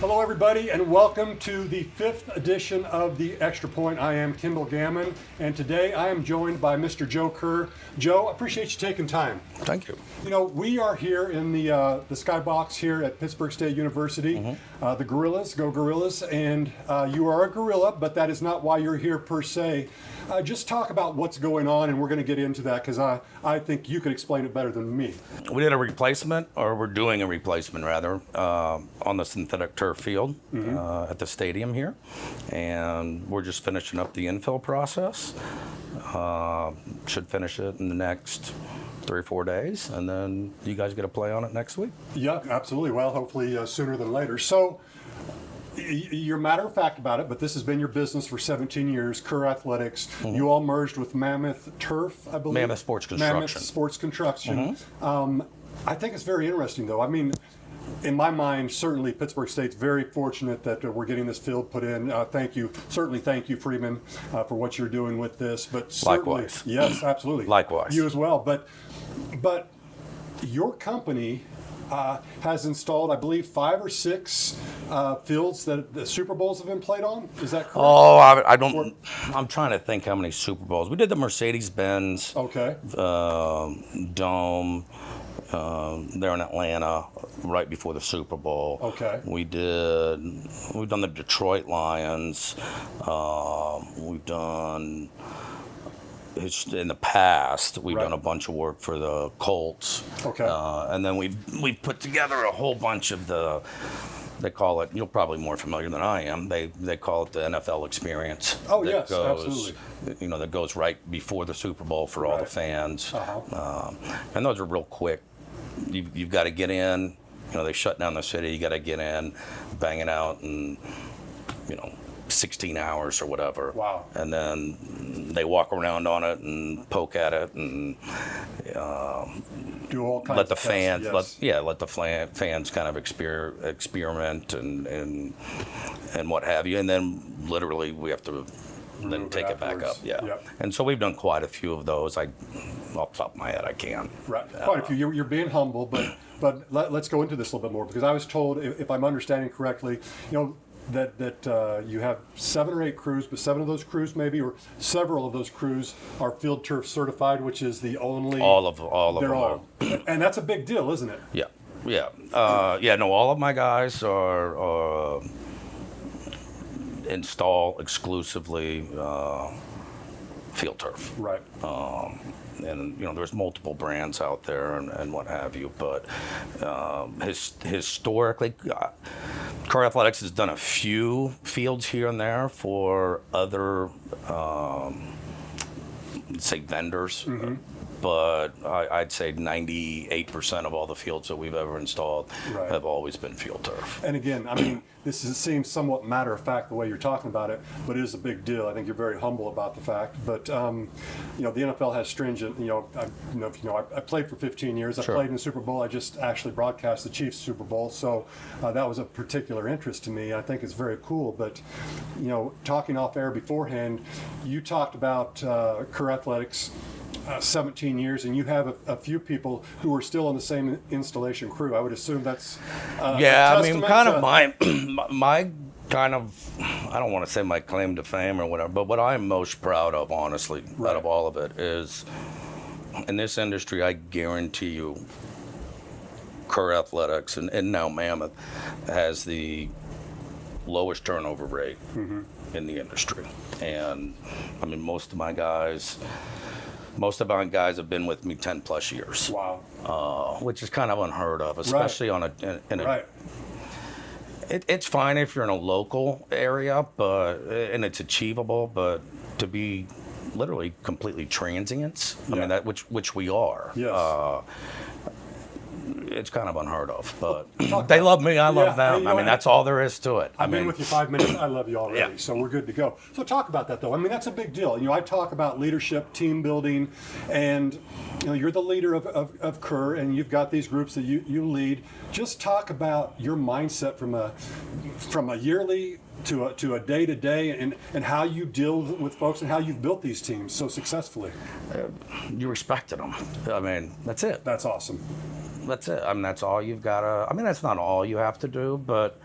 Hello, everybody, and welcome to the 5th edition of the Extra Point. I am Kimball Gammon, and today I am joined by Mr. Joe Kerr. Joe, I appreciate you taking time. Thank you. You know, we are here in the skybox here at Pittsburgh State University. The Gorillas, go Gorillas, and you are a gorilla, but that is not why you're here per se. Just talk about what's going on, and we're going to get into that because I think you could explain it better than me. We did a replacement, or we're doing a replacement rather, on the synthetic turf field at the stadium here, and we're just finishing up the infill process. Should finish it in the next 3 or 4 days, and then you guys get to play on it next week. Yeah, absolutely. Well, hopefully sooner than later. So, you're matter of fact about it, but this has been your business for 17 years, Kerr Athletics. You all merged with Mammoth Turf, I believe. Mammoth Sports Construction. Mammoth Sports Construction. I think it's very interesting, though. I mean, in my mind, certainly Pittsburgh State's very fortunate that we're getting this field put in. Thank you. Certainly thank you, Freeman, for what you're doing with this. But Likewise. Yes, absolutely. Likewise. You as well. But your company has installed, I believe, 5 or 6 fields that the Super Bowls have been played on. Is that correct? Oh, I don't. I'm trying to think how many Super Bowls. We did the Mercedes-Benz Dome there in Atlanta right before the Super Bowl. Okay. We've done the Detroit Lions. We've done. In the past, we've done a bunch of work for the Colts. Okay. And then we've put together a whole bunch of they call it, you're probably more familiar than I am, they call it the NFL experience. Oh, yes, absolutely. You know, that goes right before the Super Bowl for all the fans. And those are real quick. You've got to get in, you know, they shut down the city, you got to get in, bang it out, and, you know, 16 hours or whatever. Wow. And then they walk around on it and poke at it and do all kinds let the of fans tests, yes. let the fans kind of experiment and what have you, and then literally we have to then take it back up. Yep. And so we've done quite a few of those. Off the top of my head, I can. Right, quite a few. You're being humble, but let's go into this a little bit more, because I was told, if I'm understanding correctly, you know, that you have 7 or 8 crews, but 7 of those crews maybe, or several of those crews are field turf certified, which is the only. All of them are. And that's a big deal, isn't it? Yeah. No, all of my guys are install exclusively field turf. Right. And you know, there's multiple brands out there and what have you, but historically, Kerr Athletics has done a few fields here and there for other, say, vendors. But I'd say 98% of all the fields that we've ever installed have always been field turf. And again, I mean, seems somewhat matter of fact the way you're talking about it, but it is a big deal. I think you're very humble about the fact. But you know, the NFL has stringent. You know, I played for 15 years. I played in the Super Bowl. I just actually broadcast the Chiefs Super Bowl, so that was a particular interest to me. I think it's very cool. But you know, talking off air beforehand, you talked about Kerr Athletics. 17 years, and you have a few people who are still on the same installation crew. I would assume that's I mean, kind of my kind of, I don't want to say my claim to fame or whatever, but what I'm most proud of, honestly, out of all of it, is in this industry, I guarantee you, Kerr Athletics and now Mammoth has the lowest turnover rate in the industry. And I mean, most of my guys have been with me 10 plus years. Wow. Which is kind of unheard of, especially on it's fine if you're in a local area, and it's achievable, but to be literally completely transients, I mean, that which we are. Yes. It's kind of unheard of, but they love me, I love them. I mean, that's all there is to it. I've been with you 5 minutes. I love you already, so we're good to go. So talk about that, though. I mean, that's a big deal. You know, I talk about leadership, team building, and you know, you're the leader of Kerr, and you've got these groups that you lead. Just talk about your mindset from a yearly to a day-to-day, and how you deal with folks and how you've built these teams so successfully. You respected them. I mean, that's it. That's awesome. That's it. I mean, that's all you've got to. I mean, that's not all you have to do, but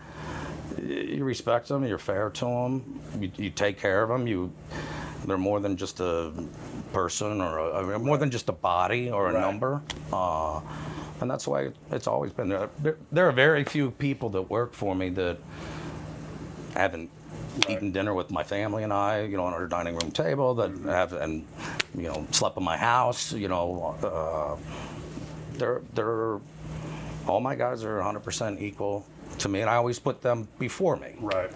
you respect them, you're fair to them, you take care of them. They're more than just a person or more than just a body or a number. And that's why it's always been there. There are very few people that work for me that haven't eaten dinner with my family and I, on our dining room table, that haven't, slept in my house. They're all my guys are 100% equal to me, and I always put them before me. Right.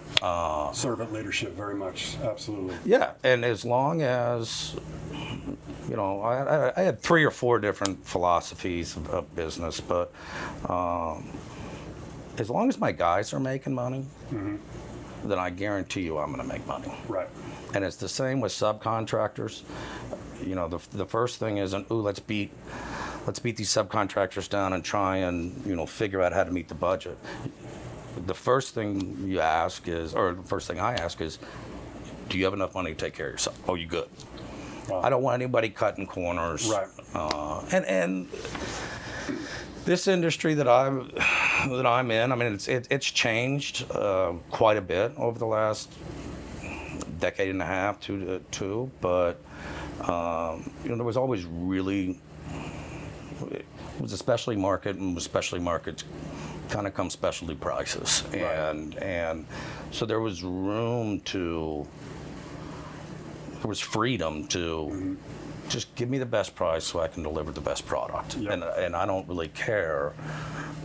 Servant leadership, very much, absolutely. Yeah, and as long as, I had 3 or 4 different philosophies of business, but as long as my guys are making money, then I guarantee you I'm going to make money. Right. And it's the same with subcontractors. The first thing isn't, let's beat these subcontractors down and try and, figure out how to meet the budget. The first thing you ask is, or the first thing I ask is, do you have enough money to take care of yourself? Oh, you good? Wow. I don't want anybody cutting corners. Right. And this industry that I'm in, I mean, it's changed quite a bit over the last decade and a half, two, but there was always really, it was a specialty market, and with specialty markets kind of come specialty prices. Right. And so there was freedom to just give me the best price so I can deliver the best product. Yep. And I don't really care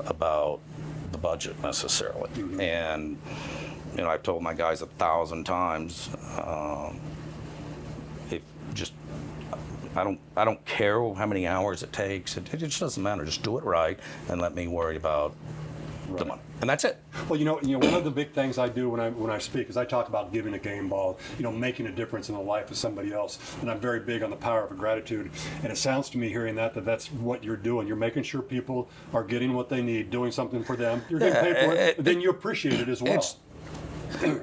about the budget necessarily. And I've told my guys 1,000 times, I don't care how many hours it takes. It just doesn't matter. Just do it right and let me worry about the money. And that's it. Well, one of the big things I do when I speak is I talk about giving a game ball, making a difference in the life of somebody else. And I'm very big on the power of gratitude. And it sounds to me hearing that's what you're doing. You're making sure people are getting what they need, doing something for them. You're getting paid for it, but then you appreciate it as well.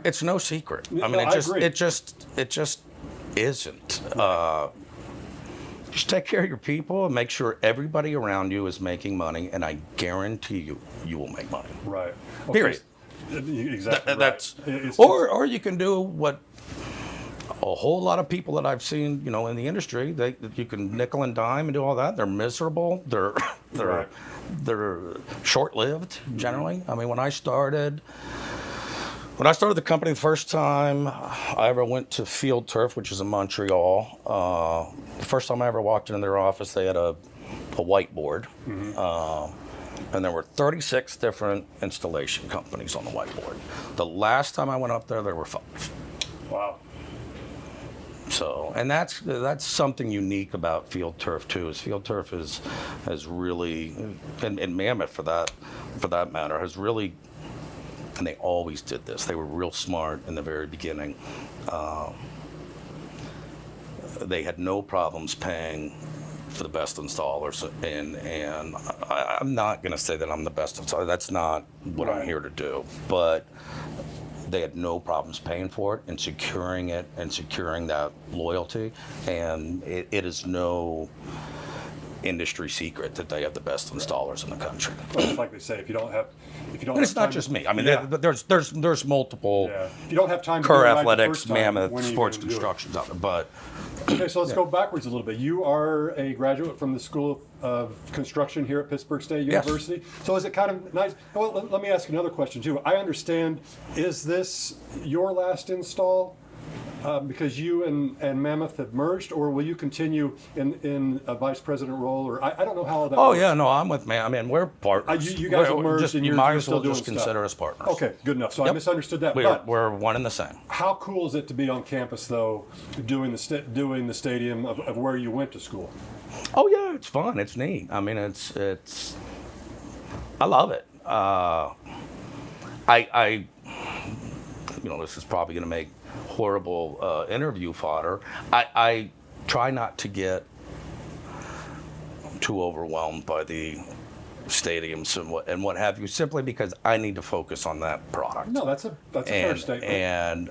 It's no secret. I mean, it just isn't. Just take care of your people and make sure everybody around you is making money, and I guarantee you will make money. Right. Okay. Period. Exactly. That's or you can do what a whole lot of people that I've seen, in the industry, you can nickel and dime and do all that. They're miserable. They're short-lived generally. I mean, when I started the company the first time I ever went to Field Turf, which is in Montreal, the first time I ever walked into their office, they had a whiteboard, and there were 36 different installation companies on the whiteboard. The last time I went up there were 5. Wow. So, and that's something unique about Field Turf too. Is Field Turf has really, and Mammoth for that matter, has really. And they always did this. They were real smart in the very beginning. They had no problems paying for the best installers, and I'm not going to say that I'm the best installer. That's not what I'm here to do. But they had no problems paying for it and securing it and securing that loyalty. And it is no industry secret that they have the best installers in the country. Well, it's like they say, if you don't have and it's not just me. I mean, there's multiple. Yeah. If you don't have time to Kerr do it right Athletics, the first time, Mammoth, Sports Constructions out there, but. Okay, so let's go backwards a little bit. You are a graduate from the School of Construction here at Pittsburgh State University. Yes. So is it kind of nice? Well, let me ask you another question too. I understand, is this your last install? Because you and Mammoth have merged, or will you continue in a vice president role? Or I don't know how that works. Yeah, no, I'm with Mammoth. I mean, we're partners. You guys have merged, and you you're might as still well doing just stuff. consider us partners. Okay, good enough. So I misunderstood that. We're one and the same. How cool is it to be on campus, though, doing the stadium of where you went to school? Oh yeah, it's fun. It's neat. I mean, it's I love it. This is probably going to make horrible interview fodder. I try not to get too overwhelmed by the stadiums and what have you, simply because I need to focus on that product. No, that's a fair statement. And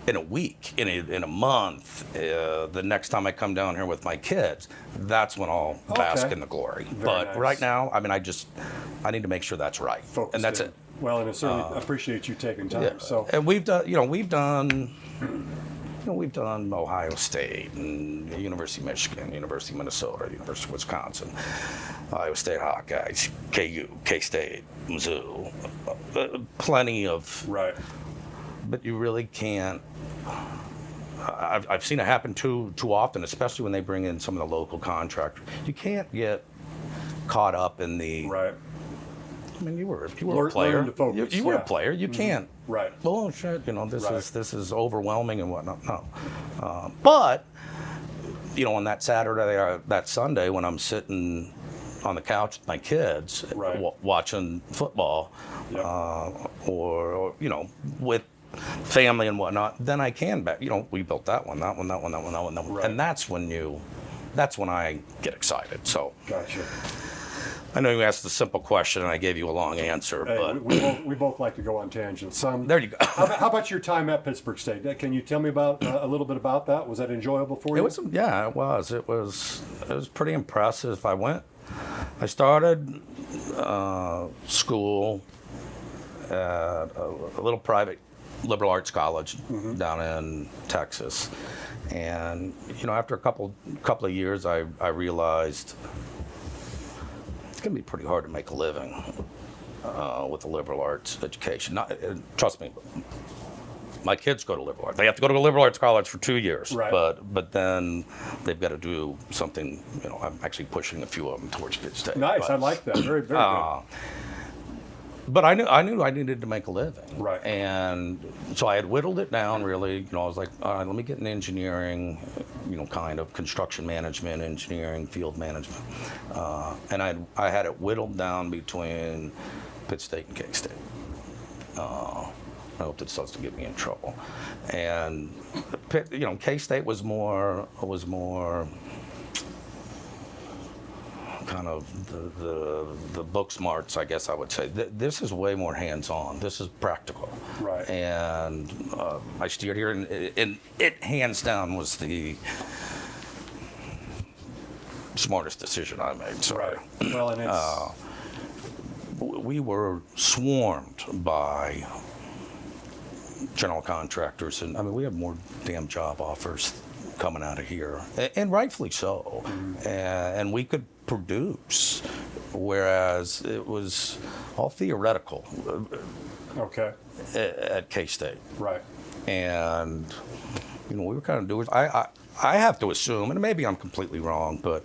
in a week, in a month, the next time I come down here with my kids, that's when I'll bask in the glory. Very but nice. Right now, I mean, I need to make sure that's right. Focused and that's in. it. Well, and I certainly appreciate you taking time. Yeah. So, And we've done Ohio State and University of Michigan, University of Minnesota, University of Wisconsin, Iowa State Hawkeyes, KU, K-State, Mizzou, plenty of. right. But you really can't. I've seen it happen too often, especially when they bring in some of the local contractors. You can't get caught up in the. Right. I mean, you were a player. Learn to focus, You were yeah. a player. You can't. Right. Oh shit! This Right. this is overwhelming and whatnot. No, but on that Saturday or that Sunday when I'm sitting on the couch with my kids Right. watching football, Yep. or with family and whatnot, then I can bet. We built that one, Right. and that's when I get excited. So. Gotcha. I know you asked a simple question and I gave you a long answer, Hey, but we both like to go on tangents. there you go. How about your time at Pittsburgh State? Can you tell me about a little bit about that? Was that enjoyable for you? It was. It was pretty impressive. I started school at a little private liberal arts college down in Texas, and after a couple of years, I realized it's going to be pretty hard to make a living with a liberal arts education. Trust me, my kids go to liberal arts. They have to go to a liberal arts college for 2 years, Right. but then they've got to do something. I'm actually pushing a few of them towards Kid State. Nice. I like that. Very, very good. But I knew I needed to make a living, Right. And so I had whittled it down. Really, I was like, all right, let me get in engineering, kind of construction management, engineering, field management, and I had it whittled down between Pitt State and K-State. I hope this doesn't get me in trouble. And K-State was more kind of the book smarts, I guess I would say. This is way more hands-on. This is practical. Right. And I steered here, and it hands down was the smartest decision I made. So, Right. Well, and it's we were swarmed by general contractors, and we had more damn job offers coming out of here, and rightfully so. And we could produce, whereas it was all theoretical okay. at K-State. Right. And we were kind of doers. I have to assume, and maybe I'm completely wrong, but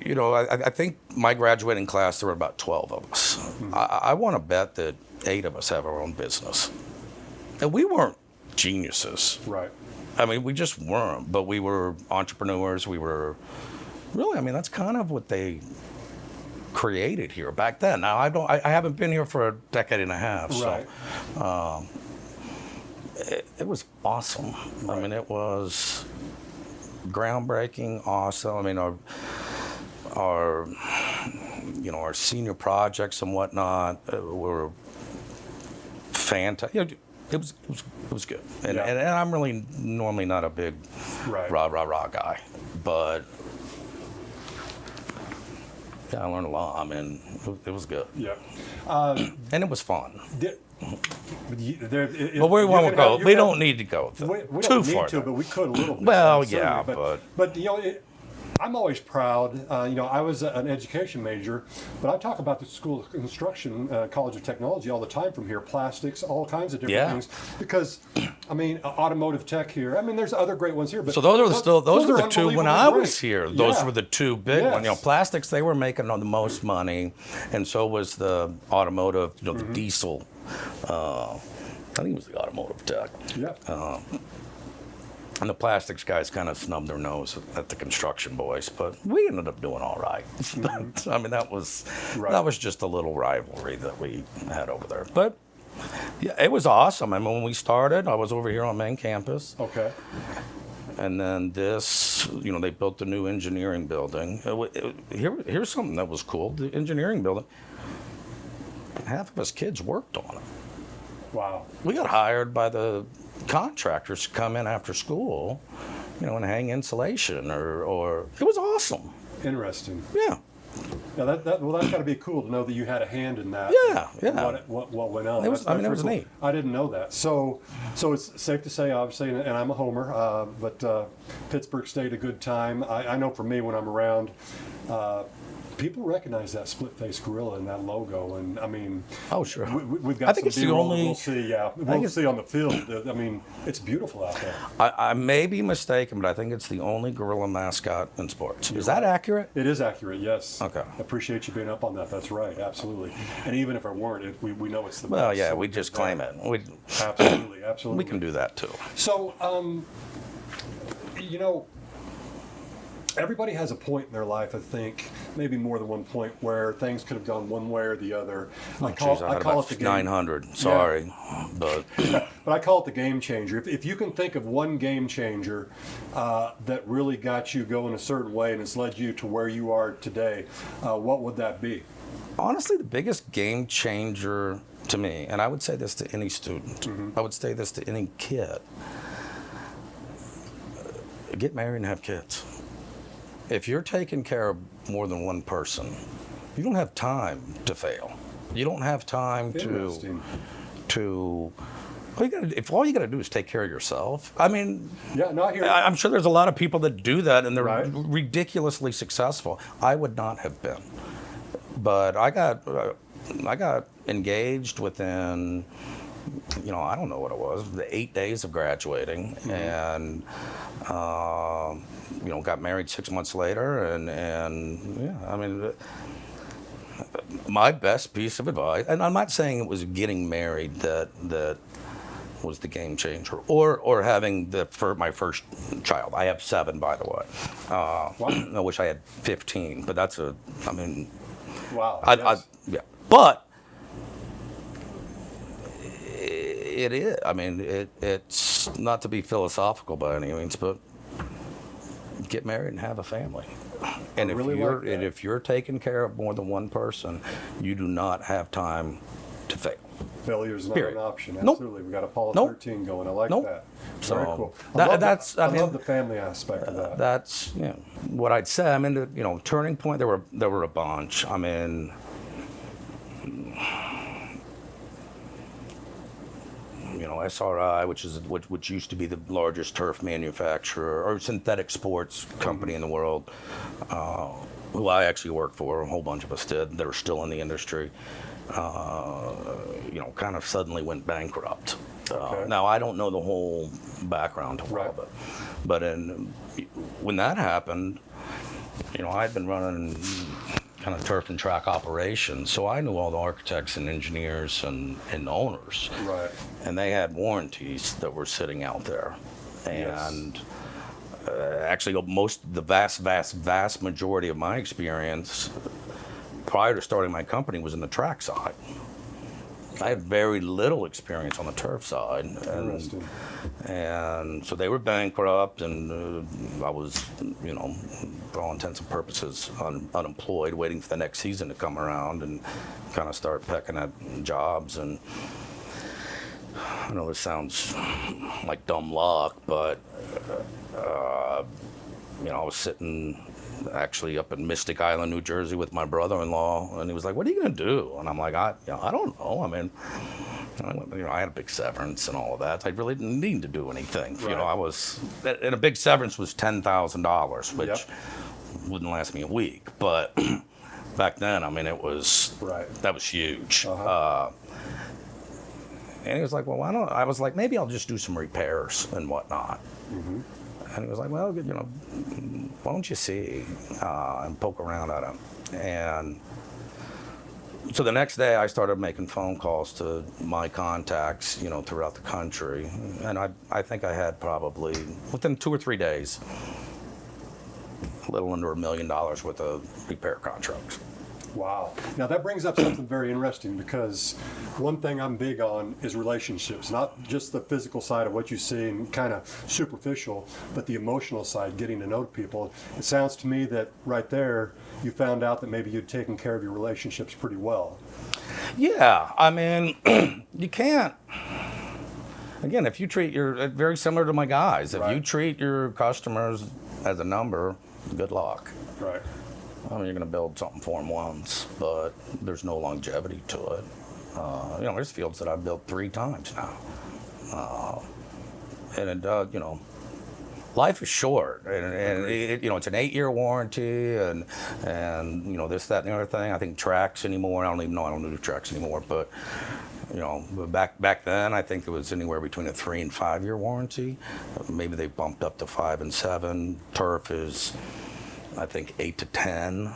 I think my graduating class, there were about 12 of us. I want to bet that 8 of us have our own business. And we weren't geniuses. Right. We just weren't, but we were entrepreneurs. We were really, that's kind of what they created here back then. Now, I haven't been here for a decade and a half, Right. so it was awesome. Right. It was groundbreaking, awesome. Our senior projects and whatnot were fantastic. It was good, and, Yeah. and I'm really normally not a big Right. rah guy, but yeah, I learned a lot. It was good, Yeah. and it was fun. But we won't go. We don't need to go We too don't far. need to, but we could a little bit. Well, certainly. yeah, but I'm always proud. I was an education major, but I talk about the School of Construction, College of Technology all the time from here, plastics, all kinds of different Yeah. things. Because, automotive tech here. There's other great ones here. But So those were the two when I unbelievably was great. here. Those Yeah. were the two big Yes. ones. Plastics, they were making the most money, and so was the automotive. The diesel. I think it was the automotive tech. Yeah. And the plastics guys kind of snubbed their nose at the construction boys, but we ended up doing all right. That was Right. that was just a little rivalry that we had over there. But yeah, it was awesome. When we started, I was over here on main campus, Okay. and then they built the new engineering building. Here's something that was cool: the engineering building. Half of us kids worked on it. Wow. We got hired by the contractors to come in after school, and hang insulation or it was awesome. Interesting. Yeah. Yeah, well, that's got to be cool to know that you had a hand in that. Yeah. What went on? It was. It was cool. neat. I didn't know that. So it's safe to say, obviously, and I'm a homer, but Pittsburgh stayed a good time. I know for me when I'm around. People recognize that split-faced gorilla and that logo, and I mean, oh sure, we've got I think some it's the B-roll only. We'll see, yeah, we'll see on the field. I mean, it's beautiful out there. I may be mistaken, but I think it's the only gorilla mascot in sports. Is that accurate? It is accurate, yes. Okay. I appreciate you being up on that. That's right, absolutely. And even if it weren't, we know it's the Well, best. yeah, So we just claim it. absolutely. We can do that too. So, you know, everybody has a point in their life, I think, maybe more than one point, where things could have gone one way or the other. I call it the 900. Sorry, but I call it the game changer. If you can think of one game changer that really got you going a certain way and has led you to where you are today, what would that be? Honestly, the biggest game changer to me, and I would say this to any student, I would say this to any kid: get married and have kids. If you're taking care of more than one person, you don't have time to fail. You don't have time to. If all you got to do is take care of yourself, I mean, yeah, not here. I'm sure there's a lot of people that do that and they're ridiculously successful. I would not have been, but I got engaged within, I don't know what it was, the 8 days of graduating, and got married 6 months later, and yeah, I mean, my best piece of advice, and I'm not saying it was getting married that was the game changer, or having my first child. I have 7, by the way. I wish I had 15, but Wow. Yeah, but it is. I mean, it's not to be philosophical by any means, but get married and have a family. And if you're taking care of more than one person, you do not have time to fail. Failure is not an option. Nope. Absolutely. We've got Apollo Nope. 13 going. I like Nope. that. So Very cool. I love the family aspect of that. That's what I'd say. I mean, turning point. There were a bunch. I mean, SRI, which used to be the largest turf manufacturer or synthetic sports company in the world, who I actually worked for. A whole bunch of us did. That are still in the industry. Kind of suddenly went bankrupt. Now I don't know the whole background to all of it, but when that happened, I'd been running kind of turf and track operations, so I knew all the architects and engineers and owners. Right. And they had warranties that were sitting out there, and actually, the vast majority of my experience prior to starting my company was in the track side. I had very little experience on the turf side, and so they were bankrupt, and I was, for all intents and purposes, unemployed, waiting for the next season to come around and kind of start pecking at jobs. And I know this sounds like dumb luck, but I was sitting actually up in Mystic Island, New Jersey, with my brother-in-law, and he was like, "What are you going to do?" And I'm like, I don't know. I mean, I had a big severance and all of that. I really didn't need to do anything. Right. And a big severance was $10,000, which wouldn't last me a week. But back then, I mean, that was huge. And he was like, "Well, I was like, maybe I'll just do some repairs and whatnot." Mm-hmm. And he was like, "Well, why don't you see and poke around at him?" And so the next day, I started making phone calls to my contacts, throughout the country. And I think I had probably, within 2 or 3 days, a little under $1 million worth of repair contracts. Wow. Now that brings up something very interesting, because one thing I'm big on is relationships, not just the physical side of what you see and kind of superficial, but the emotional side, getting to know people. It sounds to me that right there you found out that maybe you'd taken care of your relationships pretty well. Yeah, I mean, you can't. Again, if you treat very similar to my guys, if you treat your customers as a number, good luck. Right. I mean, you're going to build something for them once, but there's no longevity to it. There's fields that I've built 3 times now. Life is short, and it's an 8-year warranty, and this, that, and the other thing. I think tracks anymore. I don't do tracks anymore, but back then I think it was anywhere between a 3 and 5 year warranty. Maybe they bumped up to 5 and 7. Turf is, I think, 8 to 10.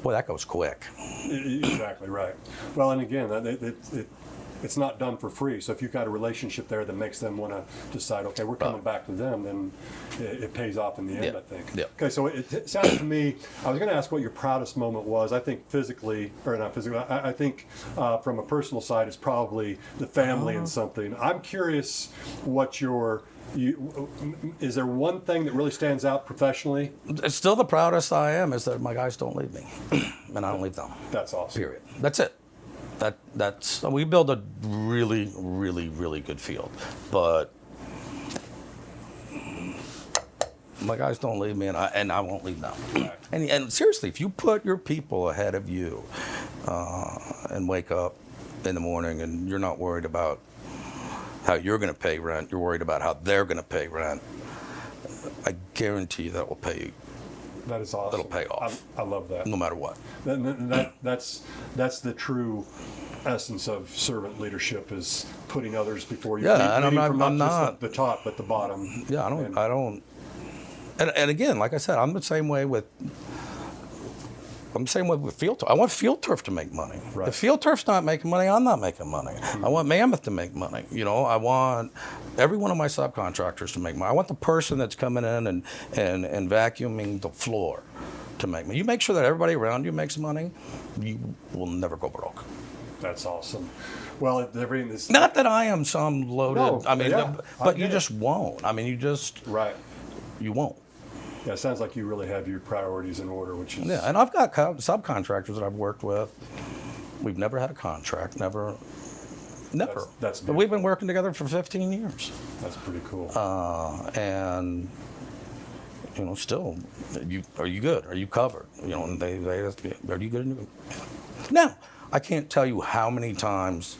Boy, that goes quick. Exactly right. Well, and again, it's not done for free. So if you've got a relationship there that makes them want to decide, okay, we're coming back to them, then it pays off in the end, I think. Yeah. Okay, so it sounds to me, I was going to ask what your proudest moment was. I think I think from a personal side, it's probably the family and something. I'm curious what is there one thing that really stands out professionally? It's still the proudest I am is that my guys don't leave me, and I don't leave them. That's awesome. Period. That's it. We build a really, really, really good field, but my guys don't leave me, and I won't leave them. And seriously, if you put your people ahead of you, and wake up in the morning and you're not worried about how you're going to pay rent, you're worried about how they're going to pay rent, I guarantee you that will pay. That is awesome. That'll pay off. I love that. No matter what. That's the true essence of servant leadership, is putting others before you. Yeah, and I'm not not the top, but the bottom. Yeah, I don't. And again, like I said, I'm the same way with field turf. I want field turf to make money. Right. If field turf's not making money, I'm not making money. I want Mammoth to make money. I want every one of my subcontractors to make money. I want the person that's coming in and vacuuming the floor to make money. You make sure that everybody around you makes money, you will never go broke. That's awesome. Well, everything is not that I am some loaded. No, I mean, yeah, but you just won't. I mean, right. You won't. Yeah, it sounds like you really have your priorities in order, which is... Yeah, and I've got subcontractors that I've worked with. We've never had a contract, never. That's but we've been working together for 15 years. That's pretty cool. And, still, are you good? Are you covered? And they ask me, are you good? Now, I can't tell you how many times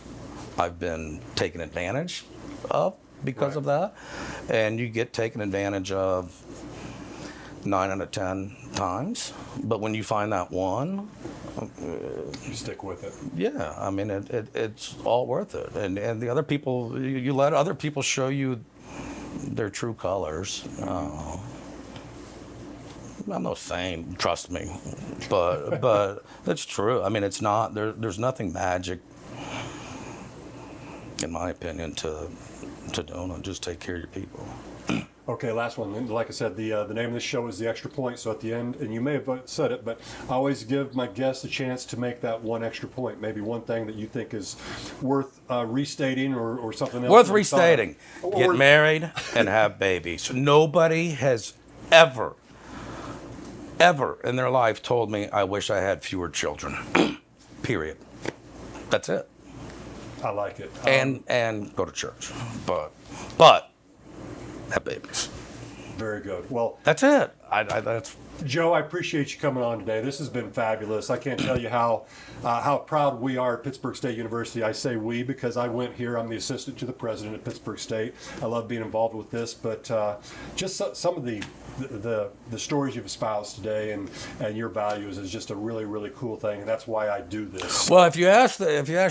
I've been taken advantage of because of that. And you get taken advantage of 9 out of 10 times, but when you find that one, you stick with it. Yeah, I mean it's all worth it, and the other people, you let other people show you their true colors. I'm no saint, trust me, but it's true. I mean, it's not there's nothing magic, in my opinion, to do. Just take care of your people. Okay, last one. Like I said, the name of this show is The Extra Point. So at the end, and you may have said it, but I always give my guests a chance to make that one extra point. Maybe one thing that you think is worth restating or something else. Worth restating. Get married and have babies. Nobody has ever in their life told me, I wish I had fewer children. Period. That's it. I like it. And go to church. But have babies. Very good. Well, that's it. That's Joe, I appreciate you coming on today. This has been fabulous. I can't tell you how proud we are at Pittsburgh State University. I say we because I went here. I'm the assistant to the president at Pittsburgh State. I love being involved with this, but just some of the stories you've espoused today and your values is just a really, really cool thing, and that's why I do this. Well, if you ask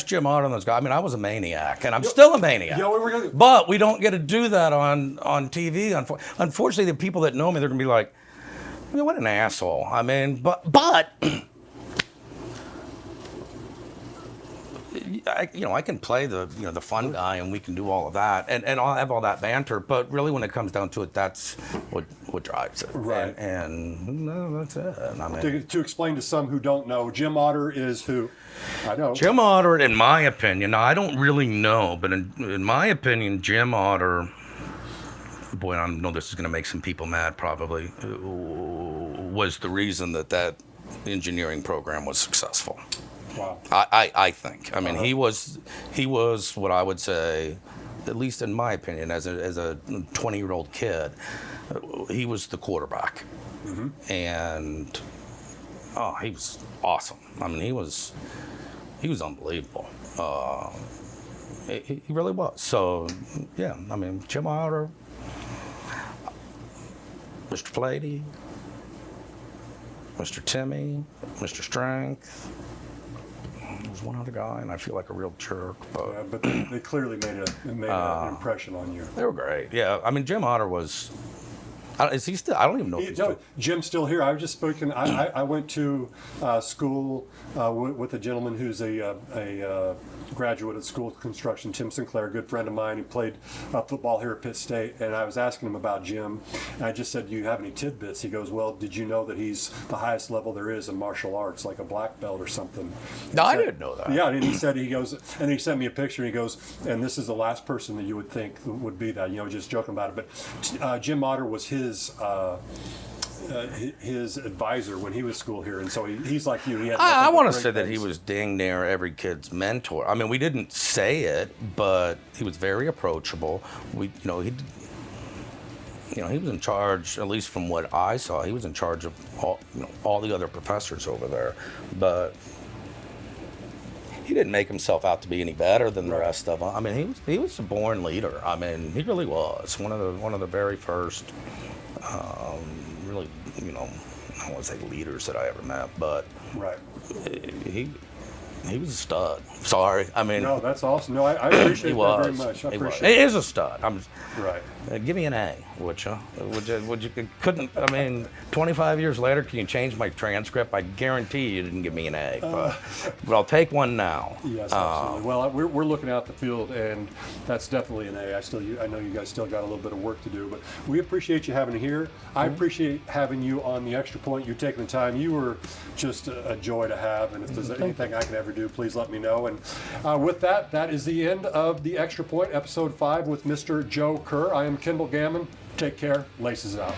Jim Otter and those guys, I mean, I was a maniac, and I'm still a maniac. But we don't get to do that on TV. Unfortunately, the people that know me, they're gonna be like, what an asshole. I mean, but I can play the fun guy, and we can do all of that, and I'll have all that banter. But really, when it comes down to it, that's what drives it. Right. And no, that's it. I mean, to explain to some who don't know, Jim Otter is who? I know. Jim Otter, in my opinion, now I don't really know, but in my opinion, Jim Otter. Boy, I know this is going to make some people mad. Probably was the reason that engineering program was successful. Wow. I think. I mean, he was what I would say, at least in my opinion, as a 20-year-old kid, he was the quarterback. and he was awesome. I mean, he was unbelievable. He really was. So, yeah, I mean, Jim Otter, Mr. Flady, Mr. Timmy, Mr. Strength. There was one other guy, and I feel like a real jerk. But they clearly made an impression on you. They were great. Yeah, I mean, Jim Otter was. Is he still? I don't even know if he's still. Jim's still here. I was just speaking. I went to school with a gentleman who's a graduate of School of Construction, Tim Sinclair, a good friend of mine. He played football here at Pitt State, and I was asking him about Jim, and I just said, "Do you have any tidbits?" He goes, "Well, did you know that he's the highest level there is in martial arts, like a black belt or something?" No, I didn't know that. Yeah, and he said, he goes, and he sent me a picture. He goes, and this is the last person that you would think would be that, just joking about it. But Jim Otter was his advisor when he was school here, and so he's like you. He had I want to say that he was dang near every kid's mentor. I mean, we didn't say it, but he was very approachable. He was in charge, at least from what I saw. He was in charge of all the other professors over there, but he didn't make himself out to be any better than the rest of them. I mean, he was a born leader. I mean, he really was one of the very first. Really, I don't want to say leaders that I ever met, but he was a stud. Sorry, I mean. No, that's awesome. No, I appreciate that very much. I appreciate it. He is a stud. Right. Give me an A, would you? Couldn't. I mean, 25 years later, can you change my transcript? I guarantee you didn't give me an A, but I'll take one now. Yes, absolutely. Well, we're looking out the field, and that's definitely an A. I know you guys still got a little bit of work to do, but we appreciate you having you here. I appreciate having you on the Extra Point. You taking the time. You were just a joy to have, and if there's anything I can ever do, please let me know. And with that is the end of the Extra Point, episode 5 with Mr. Joe Kerr. I am Kendall Gammon. Take care. Laces out.